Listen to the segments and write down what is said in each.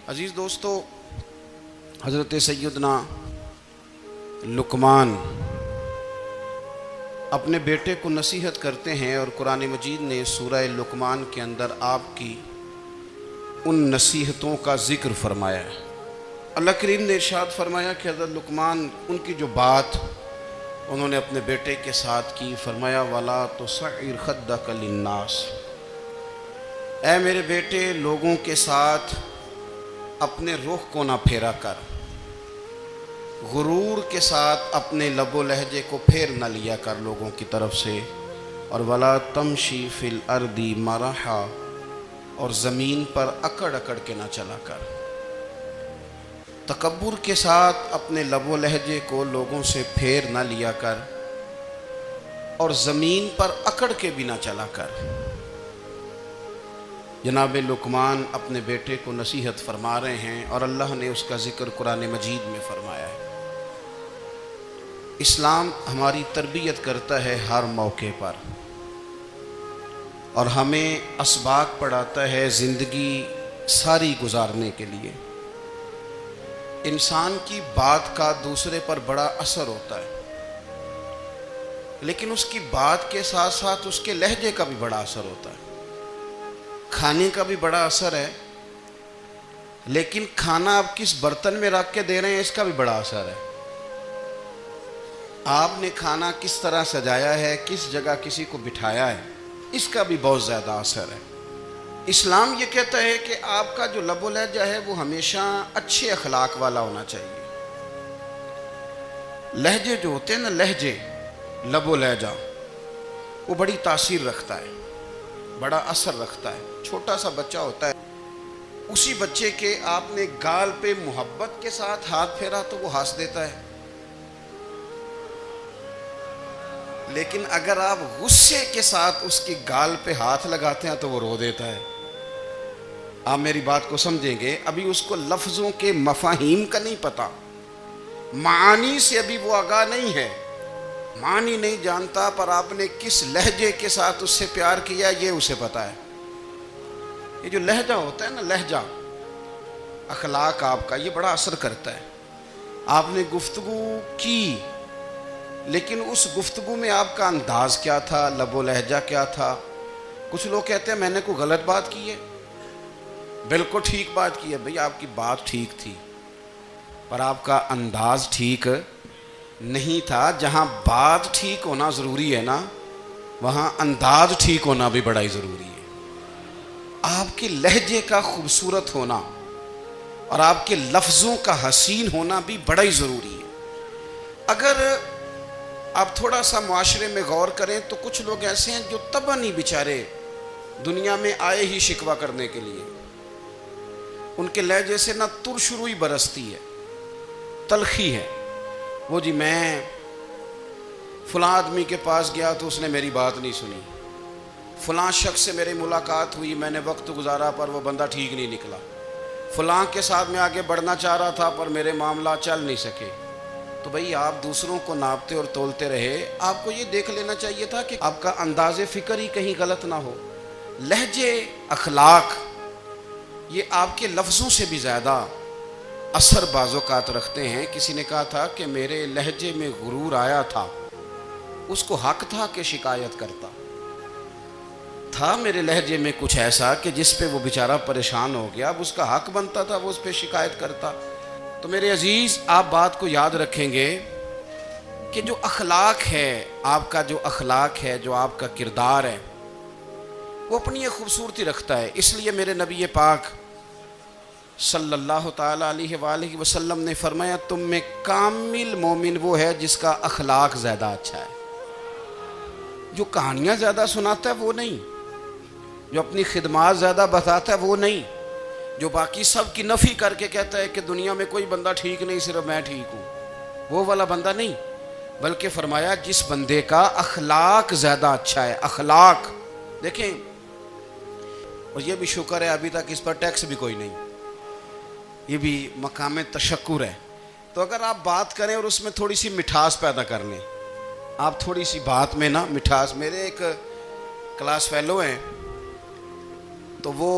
عزیز دوستو، حضرت سیدنا لقمان اپنے بیٹے کو نصیحت کرتے ہیں اور قرآن مجید نے سورہ لقمان کے اندر آپ کی ان نصیحتوں کا ذکر فرمایا ہے۔ اللہ کریم نے ارشاد فرمایا کہ حضرت لقمان ان کی جو بات انہوں نے اپنے بیٹے کے ساتھ کی، فرمایا وَلَا تُصَعِّرْ خَدَّكَ لِلنَّاسِ، اے میرے بیٹے لوگوں کے ساتھ اپنے رخ کو نہ پھیرا کر، غرور کے ساتھ اپنے لب و لہجے کو پھیر نہ لیا کر لوگوں کی طرف سے، اور وَلَا تَمْشِي فِي الْأَرْضِ مَرَحًا، اور زمین پر اکڑ اکڑ کے نہ چلا کر۔ تکبر کے ساتھ اپنے لب و لہجے کو لوگوں سے پھیر نہ لیا کر اور زمین پر اکڑ کے بھی نہ چلا کر۔ جناب لقمان اپنے بیٹے کو نصیحت فرما رہے ہیں اور اللہ نے اس کا ذکر قرآن مجید میں فرمایا ہے۔ اسلام ہماری تربیت کرتا ہے ہر موقع پر، اور ہمیں اسباق پڑھاتا ہے زندگی ساری گزارنے کے لیے۔ انسان کی بات کا دوسرے پر بڑا اثر ہوتا ہے، لیکن اس کی بات کے ساتھ ساتھ اس کے لہجے کا بھی بڑا اثر ہوتا ہے۔ کھانے کا بھی بڑا اثر ہے، لیکن کھانا آپ کس برتن میں رکھ کے دے رہے ہیں اس کا بھی بڑا اثر ہے۔ آپ نے کھانا کس طرح سجایا ہے، کس جگہ کسی کو بٹھایا ہے، اس کا بھی بہت زیادہ اثر ہے۔ اسلام یہ کہتا ہے کہ آپ کا جو لب و لہجہ ہے وہ ہمیشہ اچھے اخلاق والا ہونا چاہیے۔ لہجے جو ہوتے ہیں نا، لہجے، لب و لہجہ، وہ بڑی تاثیر رکھتا ہے، بڑا اثر رکھتا ہے۔ چھوٹا سا بچہ ہوتا ہے، اسی بچے کے آپ نے گال پہ محبت کے ساتھ ہاتھ پھیرا تو وہ ہنس دیتا ہے، لیکن اگر آپ غصے کے ساتھ اس کی گال پہ ہاتھ لگاتے ہیں تو وہ رو دیتا ہے۔ آپ میری بات کو سمجھیں گے، ابھی اس کو لفظوں کے مفاہیم کا نہیں پتا، معانی سے ابھی وہ آگاہ نہیں ہے، معنی نہیں جانتا، پر آپ نے کس لہجے کے ساتھ اس سے پیار کیا یہ اسے پتا ہے۔ یہ جو لہجہ ہوتا ہے نا، لہجہ، اخلاق آپ کا، یہ بڑا اثر کرتا ہے۔ آپ نے گفتگو کی، لیکن اس گفتگو میں آپ کا انداز کیا تھا، لب و لہجہ کیا تھا۔ کچھ لوگ کہتے ہیں میں نے کوئی غلط بات کی ہے، بالکل ٹھیک بات کی ہے۔ بھئی آپ کی بات ٹھیک تھی، پر آپ کا انداز ٹھیک نہیں تھا۔ جہاں بات ٹھیک ہونا ضروری ہے نا، وہاں انداز ٹھیک ہونا بھی بڑا ہی ضروری ہے۔ آپ کے لہجے کا خوبصورت ہونا اور آپ کے لفظوں کا حسین ہونا بھی بڑا ہی ضروری ہے۔ اگر آپ تھوڑا سا معاشرے میں غور کریں تو کچھ لوگ ایسے ہیں جو طبعاً ہی بیچارے دنیا میں آئے ہی شکوہ کرنے کے لیے، ان کے لہجے سے نہ ترش روئی برستی ہے، تلخی ہے۔ وہ جی میں فلاں آدمی کے پاس گیا تو اس نے میری بات نہیں سنی، فلاں شخص سے میری ملاقات ہوئی، میں نے وقت گزارا پر وہ بندہ ٹھیک نہیں نکلا، فلاں کے ساتھ میں آگے بڑھنا چاہ رہا تھا پر میرے معاملات چل نہیں سکے۔ تو بھئی آپ دوسروں کو ناپتے اور تولتے رہے، آپ کو یہ دیکھ لینا چاہیے تھا کہ آپ کا انداز فکر ہی کہیں غلط نہ ہو۔ لہجے، اخلاق، یہ آپ کے لفظوں سے بھی زیادہ اثر بعض اوقات رکھتے ہیں۔ کسی نے کہا تھا کہ میرے لہجے میں غرور آیا تھا، اس کو حق تھا کہ شکایت کرتا تھا۔ میرے لہجے میں کچھ ایسا کہ جس پہ وہ بیچارہ پریشان ہو گیا، اب اس کا حق بنتا تھا وہ اس پہ شکایت کرتا۔ تو میرے عزیز، آپ بات کو یاد رکھیں گے کہ جو اخلاق ہے، آپ کا جو اخلاق ہے، جو آپ کا کردار ہے، وہ اپنی ایک خوبصورتی رکھتا ہے۔ اس لیے میرے نبی پاک صلی اللہ تعالیٰ علیہ وآلہ وسلم نے فرمایا تم میں کامل مومن وہ ہے جس کا اخلاق زیادہ اچھا ہے۔ جو کہانیاں زیادہ سناتا ہے وہ نہیں، جو اپنی خدمات زیادہ بتاتا ہے وہ نہیں، جو باقی سب کی نفی کر کے کہتا ہے کہ دنیا میں کوئی بندہ ٹھیک نہیں، صرف میں ٹھیک ہوں، وہ والا بندہ نہیں، بلکہ فرمایا جس بندے کا اخلاق زیادہ اچھا ہے۔ اخلاق دیکھیں، اور یہ بھی شکر ہے ابھی تک اس پر ٹیکس بھی کوئی نہیں، یہ بھی مقام تشکر ہے۔ تو اگر آپ بات کریں اور اس میں تھوڑی سی مٹھاس پیدا کر لیں، آپ تھوڑی سی بات میں نا مٹھاس، میرے ایک کلاس فیلو ہیں تو وہ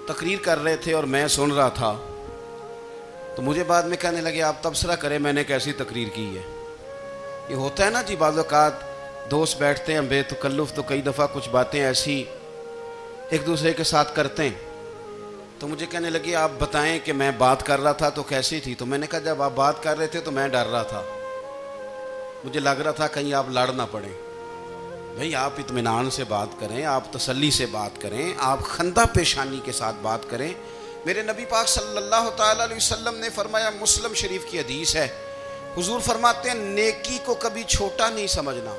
تقریر کر رہے تھے اور میں سن رہا تھا، تو مجھے بعد میں کہنے لگے آپ تبصرہ کریں میں نے کیسی تقریر کی ہے. یہ ہوتا ہے نا جی، بعض اوقات دوست بیٹھتے ہیں بے تکلف تو کئی دفعہ کچھ باتیں ایسی ایک دوسرے کے ساتھ کرتے ہیں. تو مجھے کہنے لگے آپ بتائیں کہ میں بات کر رہا تھا تو کیسی تھی. تو میں نے کہا جب آپ بات کر رہے تھے تو میں ڈر رہا تھا، مجھے لگ رہا تھا کہیں آپ لڑ نہ پڑیں. بھئی آپ اطمینان سے بات کریں، آپ تسلی سے بات کریں، آپ خندہ پیشانی کے ساتھ بات کریں. میرے نبی پاک صلی اللہ تعالیٰ علیہ وسلم نے فرمایا، مسلم شریف کی حدیث ہے، حضور فرماتے ہیں نیکی کو کبھی چھوٹا نہیں سمجھنا،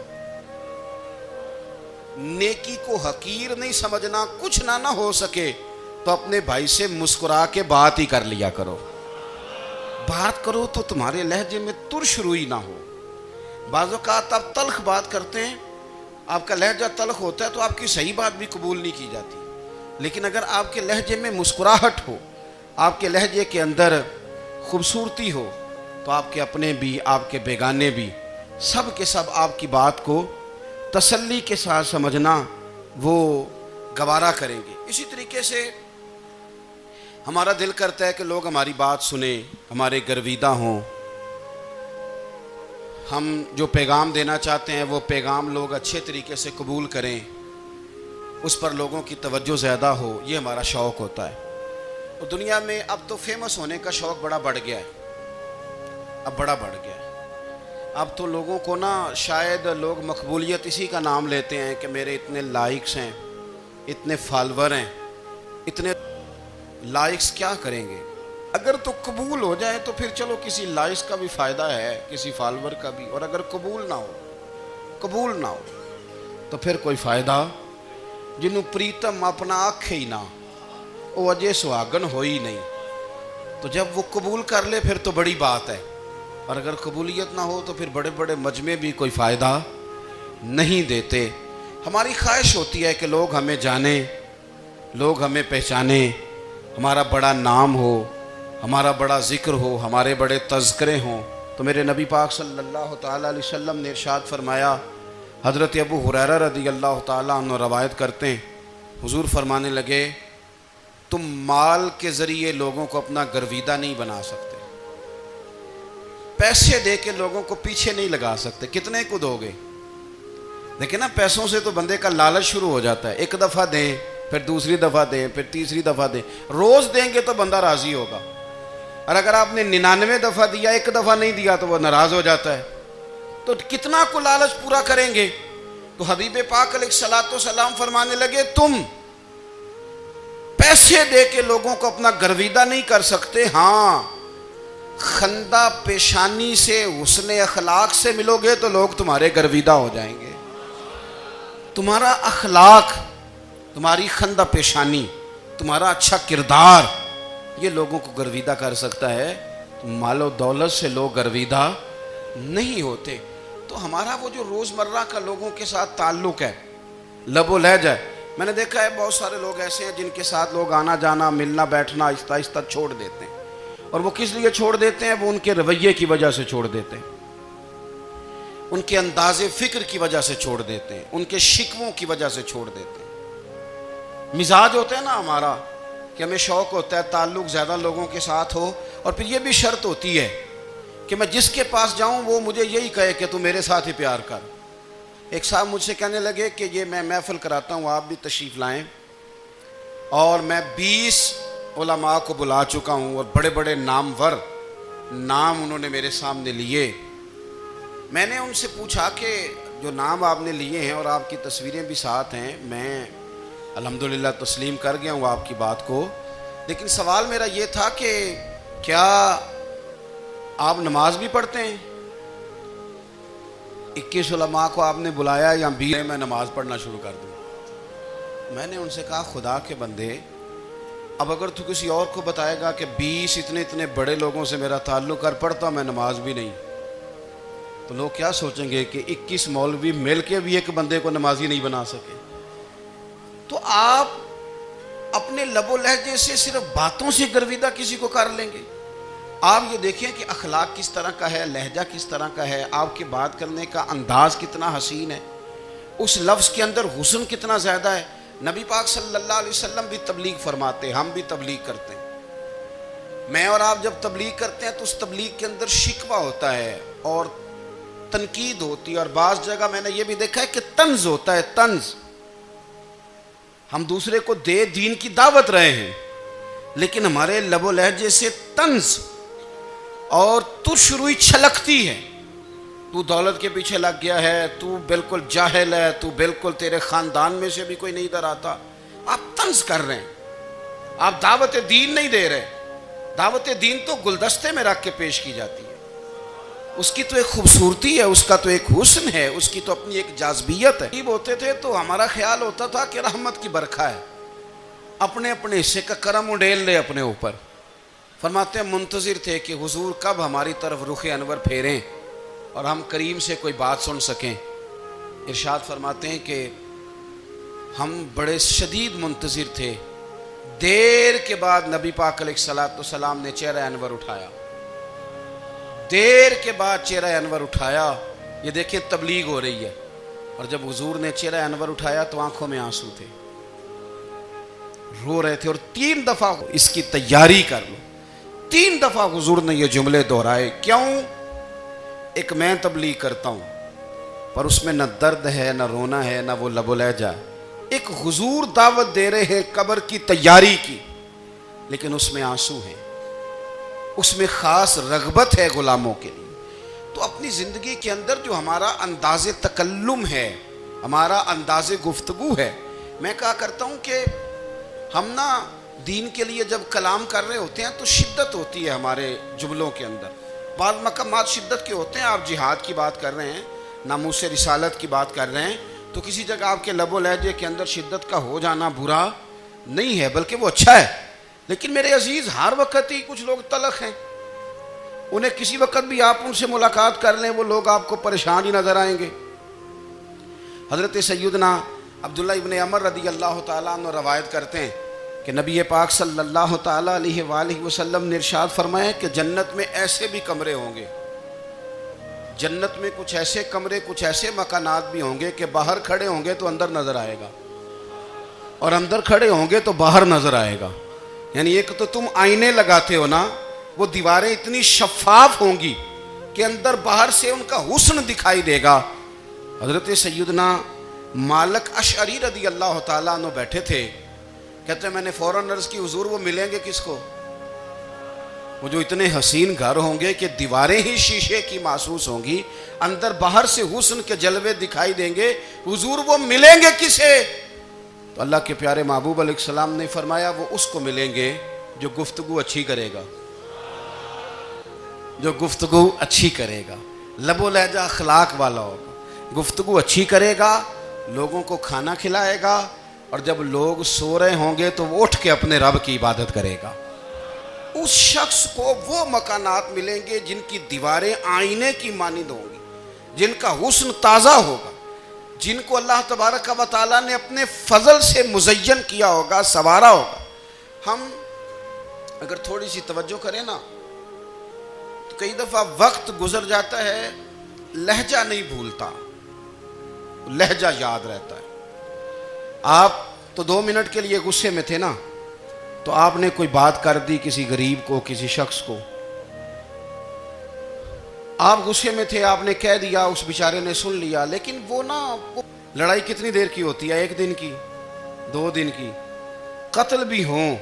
نیکی کو حقیر نہیں سمجھنا. کچھ نہ ہو سکے تو اپنے بھائی سے مسکرا کے بات ہی کر لیا کرو. بات کرو تو تمہارے لہجے میں ترش روئی نہ ہو. بعض اوقات آپ تلخ بات کرتے ہیں، آپ کا لہجہ تلخ ہوتا ہے تو آپ کی صحیح بات بھی قبول نہیں کی جاتی. لیکن اگر آپ کے لہجے میں مسکراہٹ ہو، آپ کے لہجے کے اندر خوبصورتی ہو، تو آپ کے اپنے بھی آپ کے بیگانے بھی سب کے سب آپ کی بات کو تسلی کے ساتھ سمجھنا وہ گوارا کریں گے. اسی طریقے سے ہمارا دل کرتا ہے کہ لوگ ہماری بات سنیں، ہمارے گرویدہ ہوں، ہم جو پیغام دینا چاہتے ہیں وہ پیغام لوگ اچھے طریقے سے قبول کریں، اس پر لوگوں کی توجہ زیادہ ہو. یہ ہمارا شوق ہوتا ہے. اور دنیا میں اب تو فیمس ہونے کا شوق بڑا بڑھ گیا ہے، اب بڑا بڑھ گیا ہے. اب تو لوگوں کو نا شاید لوگ مقبولیت اسی کا نام لیتے ہیں کہ میرے اتنے لائکس ہیں، اتنے فالور ہیں. اتنے لائکس کیا کریں گے؟ اگر تو قبول ہو جائے تو پھر چلو کسی لائکس کا بھی فائدہ ہے، کسی فالور کا بھی. اور اگر قبول نہ ہو تو پھر کوئی فائدہ. جنوں پریتم اپنا آنکھ ہی نہ، وہ اجے سہاگن ہوئی نہیں. تو جب وہ قبول کر لے پھر تو بڑی بات ہے. اور اگر قبولیت نہ ہو تو پھر بڑے بڑے مجمع بھی کوئی فائدہ نہیں دیتے. ہماری خواہش ہوتی ہے کہ لوگ ہمیں جانیں، لوگ ہمیں پہچانیں، ہمارا بڑا نام ہو، ہمارا بڑا ذکر ہو، ہمارے بڑے تذکرے ہوں. تو میرے نبی پاک صلی اللہ تعالیٰ علیہ وسلم نے ارشاد فرمایا، حضرت ابو ہریرہ رضی اللہ تعالیٰ عنہ روایت کرتے ہیں، حضور فرمانے لگے تم مال کے ذریعے لوگوں کو اپنا گرویدہ نہیں بنا سکتے، پیسے دے کے لوگوں کو پیچھے نہیں لگا سکتے. کتنے کو دو گے؟ دیکھیں نا، پیسوں سے تو بندے کا لالچ شروع ہو جاتا ہے. ایک دفعہ دیں، پھر دوسری دفعہ دیں، پھر تیسری دفعہ دیں. روز دیں گے تو بندہ راضی ہوگا. اور اگر آپ نے 99 دفعہ دیا، ایک دفعہ نہیں دیا تو وہ ناراض ہو جاتا ہے. تو کتنا کو لالچ پورا کریں گے؟ تو حبیب پاک علیہ الصلوۃ والسلام فرمانے لگے تم پیسے دے کے لوگوں کو اپنا گرویدہ نہیں کر سکتے. ہاں، خندہ پیشانی سے، حسن اخلاق سے ملو گے تو لوگ تمہارے گرویدہ ہو جائیں گے. تمہارا اخلاق، تمہاری خندہ پیشانی، تمہارا اچھا کردار، یہ لوگوں کو گرویدہ کر سکتا ہے. مال و دولت سے لوگ گرویدہ نہیں ہوتے. تو ہمارا وہ جو روزمرہ کا لوگوں کے ساتھ تعلق ہے، لب و لہجہ ہے. میں نے دیکھا ہے بہت سارے لوگ ایسے ہیں جن کے ساتھ لوگ آنا جانا، ملنا بیٹھنا آہستہ آہستہ چھوڑ دیتے ہیں. اور وہ کس لیے چھوڑ دیتے ہیں؟ وہ ان کے رویے کی وجہ سے چھوڑ دیتے ہیں، ان کے انداز فکر کی وجہ سے چھوڑ دیتے ہیں، ان کے شکووں کی وجہ سے چھوڑ دیتے ہیں. مزاج ہوتا ہے نا ہمارا کہ ہمیں شوق ہوتا ہے تعلق زیادہ لوگوں کے ساتھ ہو. اور پھر یہ بھی شرط ہوتی ہے کہ میں جس کے پاس جاؤں وہ مجھے یہی کہے کہ تو میرے ساتھ ہی پیار کر. ایک صاحب مجھ سے کہنے لگے کہ یہ میں محفل کراتا ہوں، آپ بھی تشریف لائیں. اور میں 20 علماء کو بلا چکا ہوں اور بڑے بڑے نامور نام انہوں نے میرے سامنے لیے. میں نے ان سے پوچھا کہ جو نام آپ نے لیے ہیں اور آپ کی تصویریں بھی ساتھ ہیں، میں الحمدللہ تسلیم کر گیا ہوں آپ کی بات کو، لیکن سوال میرا یہ تھا کہ کیا آپ نماز بھی پڑھتے ہیں؟ 21 علماء کو آپ نے بلایا یا 20 میں نماز پڑھنا شروع کر دوں؟ میں نے ان سے کہا خدا کے بندے، اب اگر تو کسی اور کو بتائے گا کہ 20 اتنے بڑے لوگوں سے میرا تعلق کر پڑتا میں نماز بھی نہیں، تو لوگ کیا سوچیں گے کہ 21 مولوی مل کے بھی ایک بندے کو نمازی نہیں بنا سکے. تو آپ اپنے لب و لہجے سے صرف باتوں سے گرویدہ کسی کو کر لیں گے؟ آپ یہ دیکھیں کہ اخلاق کس طرح کا ہے، لہجہ کس طرح کا ہے، آپ کے بات کرنے کا انداز کتنا حسین ہے، اس لفظ کے اندر حسن کتنا زیادہ ہے. نبی پاک صلی اللہ علیہ وسلم بھی تبلیغ فرماتے، ہم بھی تبلیغ کرتے ہیں. میں اور آپ جب تبلیغ کرتے ہیں تو اس تبلیغ کے اندر شکوہ ہوتا ہے اور تنقید ہوتی ہے، اور بعض جگہ میں نے یہ بھی دیکھا ہے کہ طنز ہوتا ہے، طنز. ہم دوسرے کو دین کی دعوت رہے ہیں، لیکن ہمارے لب و لہجے سے طنز اور ترش روئی چھلکتی ہے. تو دولت کے پیچھے لگ گیا ہے، تو بالکل جاہل ہے، تو بالکل تیرے خاندان میں سے بھی کوئی نہیں ادھر آتا. آپ طنز کر رہے ہیں، آپ دعوت دین نہیں دے رہے. دعوت دین تو گلدستے میں رکھ کے پیش کی جاتی ہے. اس کی تو ایک خوبصورتی ہے، اس کا تو ایک حسن ہے، اس کی تو اپنی ایک جاذبیت ہے. غریب ہوتے تھے تو ہمارا خیال ہوتا تھا کہ رحمت کی برکھا ہے، اپنے اپنے حصے کا کرم اڈیل لے اپنے اوپر. فرماتے ہیں منتظر تھے کہ حضور کب ہماری طرف رخ انور پھیریں اور ہم کریم سے کوئی بات سن سکیں. ارشاد فرماتے ہیں کہ ہم بڑے شدید منتظر تھے. دیر کے بعد نبی پاک علیہ الصلوۃ والسلام نے چہرہ انور اٹھایا. دیر کے بعد چہرہ انور اٹھایا. یہ دیکھیں تبلیغ ہو رہی ہے، اور جب حضور نے چہرہ انور اٹھایا تو آنکھوں میں آنسو تھے، رو رہے تھے. اور 3 دفعہ اس کی تیاری کر لو، 3 دفعہ حضور نے یہ جملے دہرائے. کیوں؟ ایک میں تبلیغ کرتا ہوں پر اس میں نہ درد ہے، نہ رونا ہے، نہ وہ لب و لہجہ ہے. ایک حضور دعوت دے رہے ہیں قبر کی تیاری کی، لیکن اس میں آنسو ہیں، اس میں خاص رغبت ہے غلاموں کے لیے. تو اپنی زندگی کے اندر جو ہمارا انداز تکلم ہے، ہمارا انداز گفتگو ہے، میں کہا کرتا ہوں کہ ہم نا دین کے لیے جب کلام کر رہے ہوتے ہیں تو شدت ہوتی ہے ہمارے جملوں کے اندر. بعض مقامات شدت کے ہوتے ہیں. آپ جہاد کی بات کر رہے ہیں، ناموس رسالت کی بات کر رہے ہیں، تو کسی جگہ آپ کے لب و لہجے کے اندر شدت کا ہو جانا برا نہیں ہے، بلکہ وہ اچھا ہے. لیکن میرے عزیز، ہر وقت ہی کچھ لوگ تلخ ہیں. انہیں کسی وقت بھی آپ ان سے ملاقات کر لیں، وہ لوگ آپ کو پریشان ہی نظر آئیں گے. حضرت سیدنا عبداللہ ابن عمر رضی اللہ تعالیٰ عنہ روایت کرتے ہیں کہ نبی پاک صلی اللہ تعالیٰ علیہ وآلہ وسلم نے ارشاد فرمایا کہ جنت میں ایسے بھی کمرے ہوں گے، جنت میں کچھ ایسے کمرے، کچھ ایسے مکانات بھی ہوں گے کہ باہر کھڑے ہوں گے تو اندر نظر آئے گا، اور اندر کھڑے ہوں گے تو باہر نظر آئے گا. یعنی ایک تو تم آئینے لگاتے ہو نا، وہ دیواریں اتنی شفاف ہوں گی کہ اندر باہر سے ان کا حسن دکھائی دے گا. حضرت سیدنا مالک اشعری رضی اللہ تعالیٰ عنہ بیٹھے تھے. کہتے ہیں میں نے فوراً عرض کی حضور وہ ملیں گے کس کو؟ وہ جو اتنے حسین گھر ہوں گے کہ دیواریں ہی شیشے کی محسوس ہوں گی، اندر باہر سے حسن کے جلوے دکھائی دیں گے، حضور وہ ملیں گے کسے؟ تو اللہ کے پیارے محبوب علیہ السلام نے فرمایا وہ اس کو ملیں گے جو گفتگو اچھی کرے گا، جو گفتگو اچھی کرے گا، لب و لہجہ اخلاق والا ہوگا، گفتگو اچھی کرے گا، لوگوں کو کھانا کھلائے گا، اور جب لوگ سو رہے ہوں گے تو وہ اٹھ کے اپنے رب کی عبادت کرے گا. اس شخص کو وہ مکانات ملیں گے جن کی دیواریں آئینے کی مانند ہوں گی، جن کا حسن تازہ ہوگا، جن کو اللہ تبارک و تعالیٰ نے اپنے فضل سے مزین کیا ہوگا، سنوارا ہوگا. ہم اگر تھوڑی سی توجہ کریں نا تو کئی دفعہ وقت گزر جاتا ہے، لہجہ نہیں بھولتا، لہجہ یاد رہتا ہے. آپ تو 2 منٹ کے لیے غصے میں تھے نا، تو آپ نے کوئی بات کر دی کسی غریب کو، کسی شخص کو، آپ غصے میں تھے، آپ نے کہہ دیا، اس بیچارے نے سن لیا. لیکن وہ لڑائی کتنی دیر کی ہوتی ہے؟ 1 دن کی، 2 دن کی. قتل بھی ہوں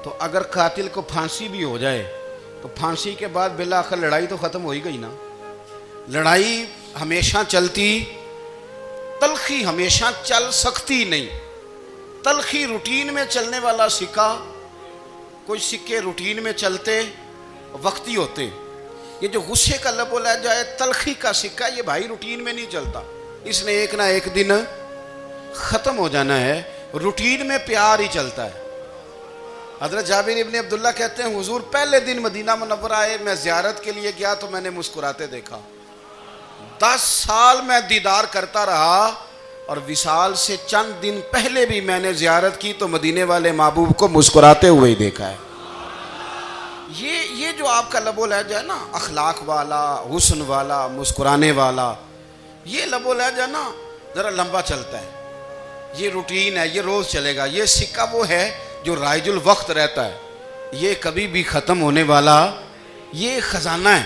تو اگر قاتل کو پھانسی بھی ہو جائے تو پھانسی کے بعد بالآخر لڑائی تو ختم ہو ہی گئی نا. لڑائی ہمیشہ چلتی، تلخی ہمیشہ چل سکتی نہیں. تلخی روٹین میں چلنے والا سکہ، کچھ سکے روٹین میں چلتے وقتی ہوتے. یہ جو غصے کا لب و لہجہ ہے، تلخی کا سکہ، یہ بھائی روٹین میں نہیں چلتا، اس نے ایک نہ ایک دن ختم ہو جانا ہے. روٹین میں پیار ہی چلتا ہے. حضرت جابر ابن عبداللہ کہتے ہیں حضور پہلے دن مدینہ منورہ آئے، میں زیارت کے لیے گیا تو میں نے مسکراتے دیکھا. 10 سال میں دیدار کرتا رہا، اور وصال سے چند دن پہلے بھی میں نے زیارت کی تو مدینے والے محبوب کو مسکراتے ہوئے ہی دیکھا ہے. یہ جو آپ کا لب و لہجہ ہے نا، اخلاق والا، حسن والا، مسکرانے والا، یہ لب و لہجہ نا ذرا لمبا چلتا ہے. یہ روٹین ہے، یہ روز چلے گا. یہ سکہ وہ ہے جو رائج الوقت رہتا ہے. یہ کبھی بھی ختم ہونے والا یہ خزانہ ہے.